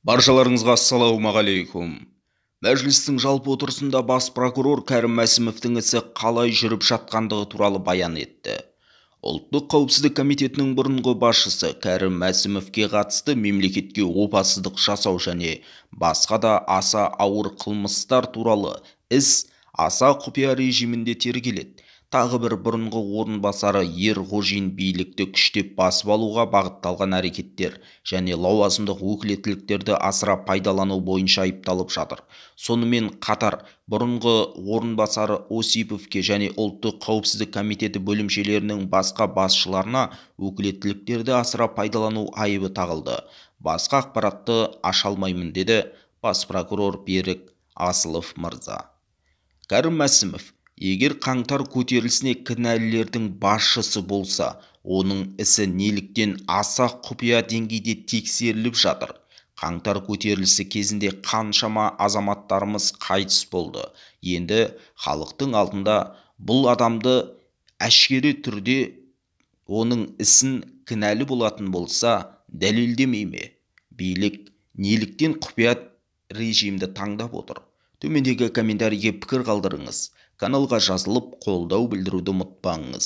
Баршаларыңызға ассалаумағалейкум. Мәжілістің жалпы отырысында бас прокурор Кәрім Мәсімовтің ісі қалай жүріп жатқандығы туралы баян етті. Ұлттық қауіпсіздік комитетінің бұрынғы басшысы Кәрім Мәсімовке қатысты мемлекетке опасыздық жасау және басқа да аса ауыр қылмыстар туралы іс аса құпия режимінде тергеледі. Тағы бір бұрынғы орынбасары Ерғожин билікті күштеп басып алуға бағытталған әрекеттер және лауазымдық өкілеттіліктерді асыра пайдалану бойынша айыпталып жатыр. Сонымен қатар бұрынғы орынбасары Осиповке және ұлттық қауіпсіздік комитеті бөлімшелерінің басқа басшыларына өкілеттіліктерді асыра пайдалану айыбы тағылды. Басқа ақпаратты аша алмаймын, деді бас прокурор Берік Асылов мырза. Кәрім Мәсімов: егер қаңтар көтерілісіне кінәлілердің басшысы болса, оның ісі неліктен аса құпия деңгейде тексеріліп жатыр? Қаңтар көтерілісі кезінде қаншама азаматтарымыз қайтыс болды. Енді халықтың алдында бұл адамды әшкере түрде оның ісін кінәлі болатын болса, дәлелдемей ме? Билік неліктен құпия режимді таңдап отыр? Төмендегі комментарийге пікір қалдырыңыз. Каналға жазылып, қолдау білдіруді ұмытпаңыз.